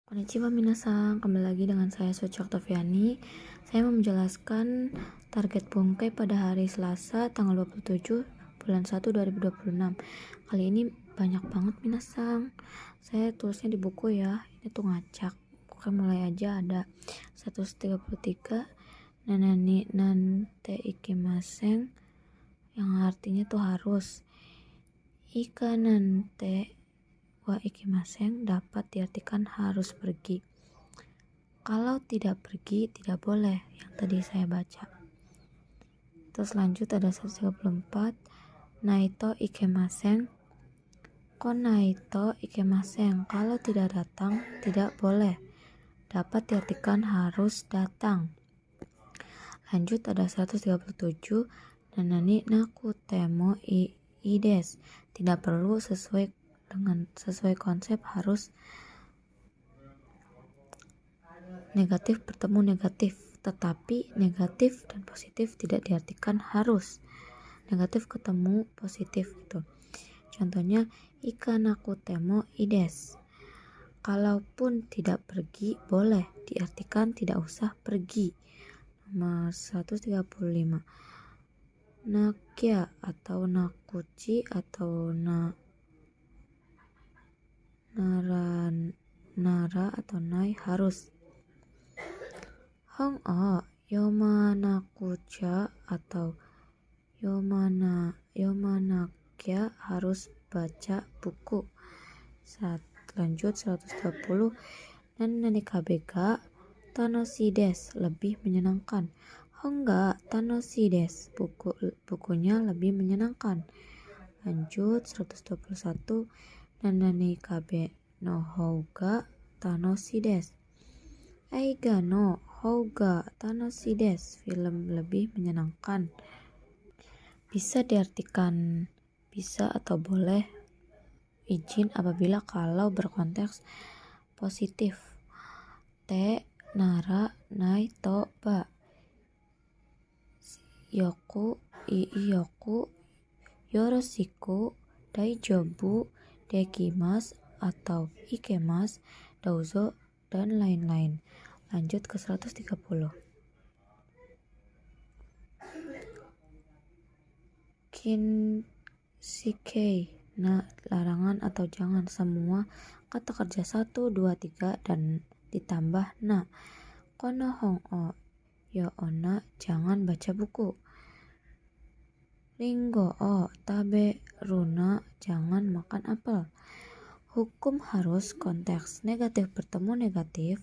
Konnichiwa minasan, kembali lagi dengan saya Suci Oktaviani. Saya mau menjelaskan target Bongkai pada hari Selasa tanggal 27 bulan 1 2026. Kali ini banyak banget minasan. Saya tulisnya di buku ya. Ini tuh ngacak. Oke, mulai aja ada 133 nanani nante ikimasen, yang artinya tuh harus. Ika nante wa ikimasen dapat diartikan harus pergi. Kalau tidak pergi, tidak boleh, yang tadi saya baca. Terus lanjut ada 134. Naito ikemasen. Kon naito ikemasen. Kalau tidak datang, tidak boleh. Dapat diartikan harus datang. Lanjut ada 137. Nanani naku temo ides. Tidak perlu sesuai konsep harus negatif bertemu negatif, tetapi negatif dan positif tidak diartikan harus. Negatif ketemu positif itu. Contohnya ikan aku temo ides. Kalaupun tidak pergi boleh diartikan tidak usah pergi. Nomor 135. Nakya atau nakuchi atau nara atau nai harus. Hong o yomanakucha atau yomanakya harus baca buku. Lanjut 120. Nanani kabega tanoshi desu, lebih menyenangkan. Hongga tanoshi desu, bukunya lebih menyenangkan. Lanjut 121. Nanani kabe no houga tanoshi desu. Eiga no houga tanoshi desu, film lebih menyenangkan. Bisa diartikan bisa atau boleh, izin apabila kalau berkonteks positif. Te nara nai to ba. Yoku yoroshiku daijoubu dekimasu atau ikemas douzo dan lain-lain. Lanjut ke 130. Kinshikei, larangan atau jangan. Semua kata kerja 1, 2, 3 dan ditambah na. Kono hong o yo onna, jangan baca buku. Ringo o tabe runa, jangan makan apel. Hukum harus konteks negatif bertemu negatif,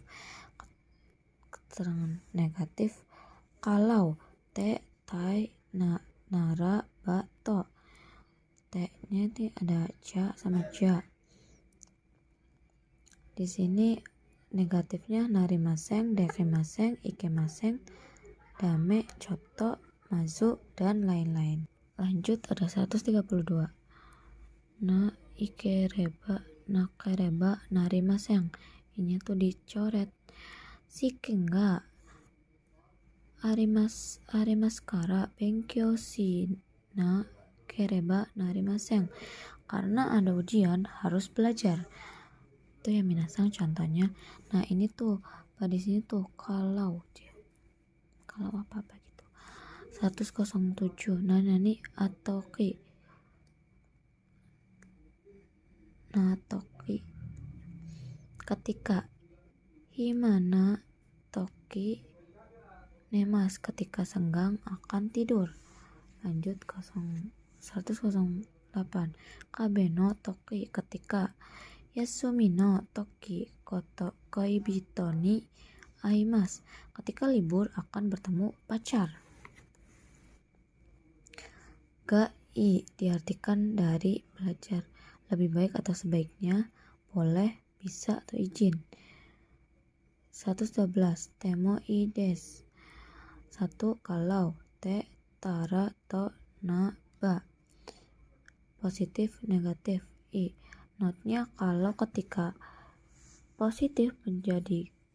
keterangan negatif. Kalau te tai nara ba to, te nya ini ada ja sama ja. Di sini negatifnya narimasen, dekimasen, ikemasen, dame, coto, mazu dan lain-lain. Lanjut ada 132. Nakereba narimasen, ini tuh dicoret. Shiken ga arimasu kara benkyou shi nakereba narimasen, karena ada ujian harus belajar. Itu ya minasan contohnya. Nah ini tuh pada sini tuh kalau apa gitu. 107. Nanani atoki ketika. Himana toki nemas, ketika senggang akan tidur. Lanjut 108. Kabe no toki, ketika. Yasumi no toki koibito ni aimasu, ketika libur akan bertemu pacar. Ga diartikan dari belajar, lebih baik atau sebaiknya, boleh, bisa atau izin. 112. Temo ides. 1. Kalau. Te tara to na ba. Positif negatif. Notnya kalau ketika positif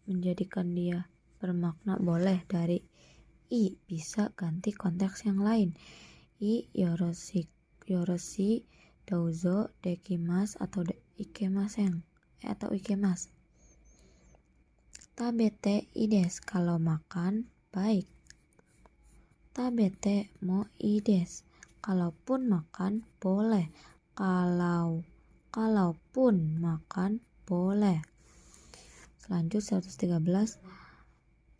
menjadikan dia bermakna boleh, dari bisa ganti konteks yang lain. Yoroshi douzo dekimasu atau ikemasen atau ikemas. Tabete ides, kalau makan baik. Tabete mo ides, kalaupun makan boleh. Kalaupun makan boleh. Selanjut 113.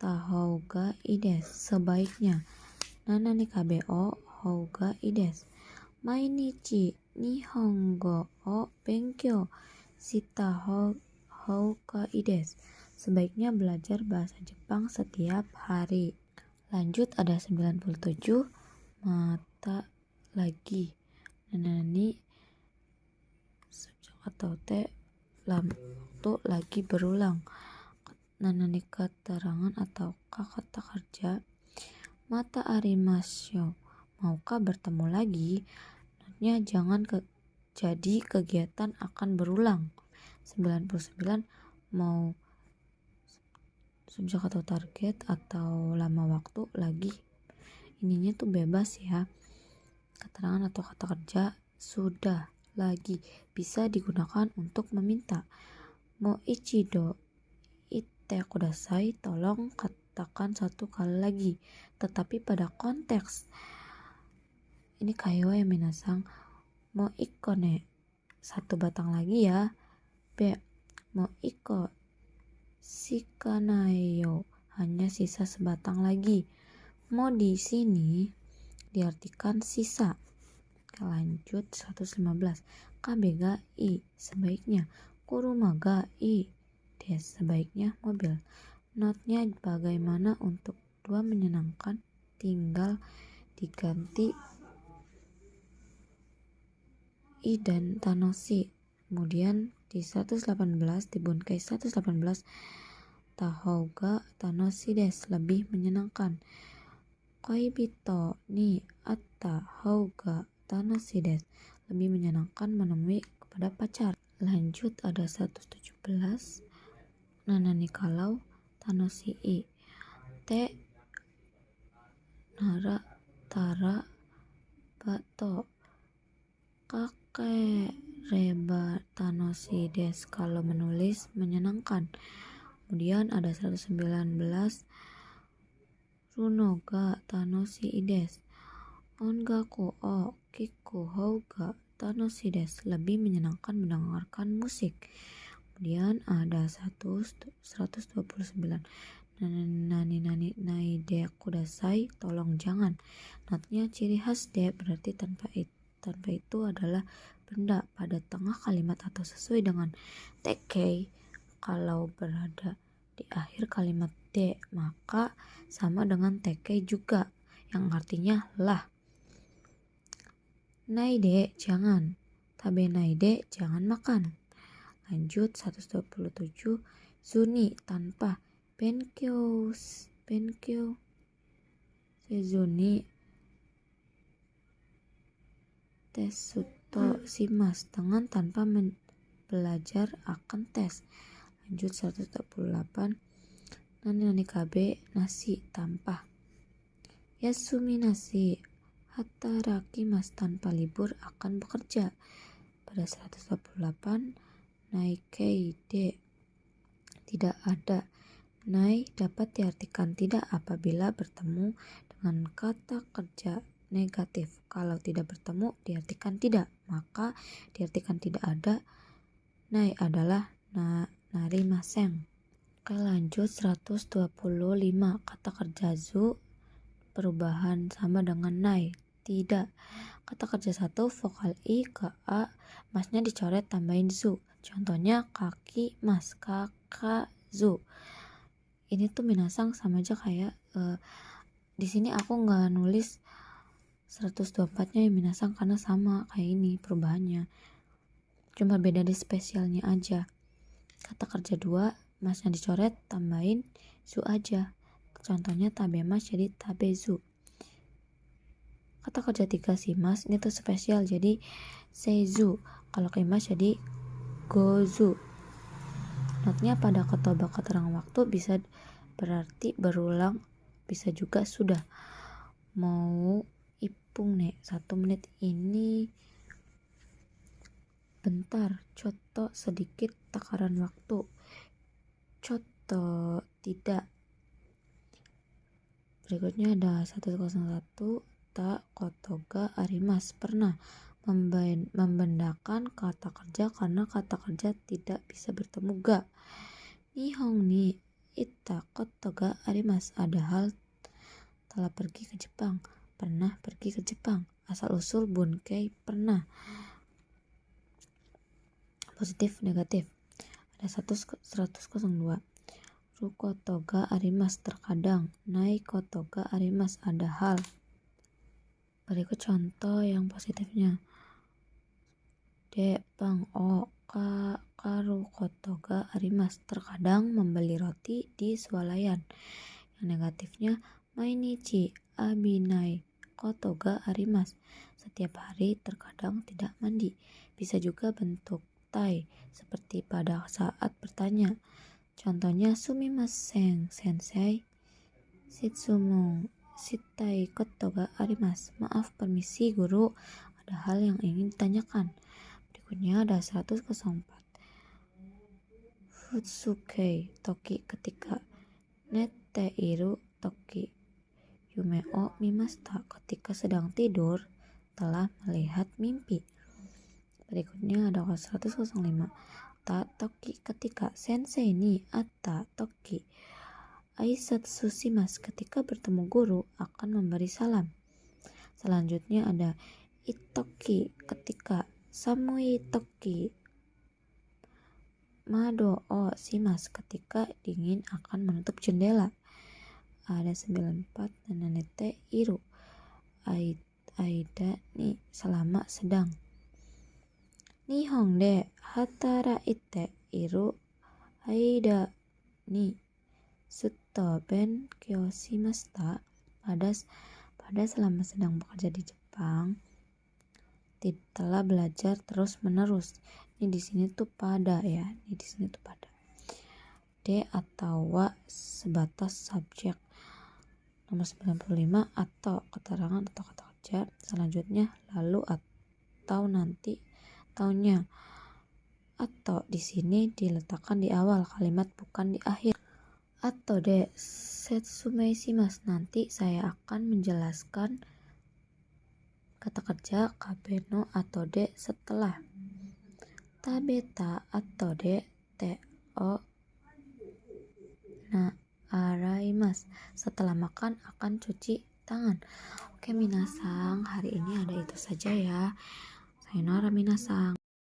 Tahouga ides, sebaiknya. Nana ni kabe o houga ides. Mainichi nihongo o benkyou shita houga ides. Sebaiknya belajar bahasa Jepang setiap hari. Lanjut ada 97. Mata lagi. Nani subjek atau te waktu lagi berulang. Nani keterangan atau kata kerja. Mata arimasyo, maukah bertemu lagi? Notnya jangan jadi kegiatan akan berulang. 99. Mau subjek atau target atau lama waktu lagi. Ininya tuh bebas ya. Keterangan atau kata kerja sudah, lagi bisa digunakan untuk meminta. Mo ichido ite kudasai, tolong katakan satu kali lagi, tetapi pada konteks ini kaiwa ya minasang. Mo iko ne, satu batang lagi ya. B, mo iko shikanai yo, hanya sisa sebatang lagi. Mo di sini diartikan sisa. Lanjut 115. Kabe ga i, sebaiknya. Kuruma ga i des, sebaiknya mobil. Notnya bagaimana untuk dua menyenangkan, tinggal diganti i dan tanoshi. Kemudian di 118 dibunkai 118. Tahouga tanoshi des, lebih menyenangkan. Koibito ni atta houga tanoshi des, lebih menyenangkan menemui kepada pacar. Lanjut ada 117. Nana ni kalau tanoshi i te nara tara bato kake reba tanoshi des, kalau menulis menyenangkan. Kemudian ada 119. Runo ga tanoshi des, ongaku o kiku hou ga tanoshi des, lebih menyenangkan mendengarkan musik. Kemudian ada 129. Nani nai de kudasai, tolong jangan. Notnya ciri khas de berarti tanpa itu adalah benda pada tengah kalimat atau sesuai dengan tk. Kalau berada di akhir kalimat de, maka sama dengan tk juga, yang artinya lah. Naide, jangan. Tabe naide, jangan makan. Lanjut 127. Zuni, tanpa. Benkyou sezuni tesuto shimasu, dengan tanpa belajar akan tes. Lanjut 128. Nani kabe nasi, tanpa. Yasumi nasi hatarakimasu, tanpa libur akan bekerja. Pada 128. Naikei de, tidak ada. Nai dapat diartikan tidak apabila bertemu dengan kata kerja negatif. Kalau tidak bertemu diartikan tidak, maka diartikan tidak ada. Nai adalah narimasen. Oke, lanjut 125. Kata kerja zu, perubahan sama dengan nai, tidak. Kata kerja satu, vokal i ke a, masnya dicoret tambahin zu. Contohnya kaki mas, kakak zu. Ini tuh minasang sama aja kayak di sini aku nggak nulis 124-nya ya minasang, karena sama kayak ini perubahannya, cuma beda di spesialnya aja. Kata kerja 2, masnya dicoret tambahin zu aja. Contohnya tabemas jadi tabezu. Kata kerja 3 si mas, ini tuh spesial jadi seizu. Kalau kemas jadi gozu. Notnya pada kotoba keterangan waktu bisa berarti berulang, bisa juga sudah. Mau ipung nih 1 menit ini bentar, coto sedikit takaran waktu. Coto atau tidak. Berikutnya ada 101. Ta koto ga arimasu. Pernah membedakan kata kerja karena kata kerja tidak bisa bertemu ga. Nihon ni itta koto ga arimasu. Ada hal telah pergi ke Jepang. Pernah pergi ke Jepang. Asal usul bunkei pernah. Positif negatif. Ada 102. Ru koto ga arimasu. Terkadang. Nai koto ga arimasu. Ada hal. Berikut contoh yang positifnya. De bang o karu koto ga arimasu. Terkadang membeli roti di swalayan. Yang negatifnya, mainichi abinai koto ga arimasu. Setiap hari terkadang tidak mandi. Bisa juga bentuk tai seperti pada saat bertanya. Contohnya, sumimasen sensei, shitsumon shitai koto ga arimasu. Maaf permisi guru, ada hal yang ingin ditanyakan. Berikutnya ada 104. Futsukei toki ketika. Nette iru toki. Yume o mimashita. Ketika sedang tidur telah melihat mimpi. Berikutnya ada 105. Ta toki ketika. Sensei ni atta toki. Aisatsu shimasu. Ketika bertemu guru akan memberi salam. Selanjutnya ada itoki ketika. Samui toki. Mado o shimasu. Ketika dingin akan menutup jendela. Ada 94. Nanete iru. Aida ni selama sedang. Nihon de hataraite iru aida ni sutto benkyou shimashita. Pada selama sedang bekerja di Jepang telah belajar terus menerus. Ini di sini tuh pada ya. Ini di sini tuh pada. De atau wa sebatas subjek. Nomor 95 atau keterangan atau kata kerja. Selanjutnya lalu atau nanti ataunya. Atau di sini diletakkan di awal kalimat bukan di akhir. Atau de setsumei shimasu. Nanti saya akan menjelaskan kata kerja kabeno atau de setelah. Tabeta atau de te o na araimasu. Setelah makan akan cuci tangan. Oke minasang, hari ini ada itu saja ya. Sayonara minasang.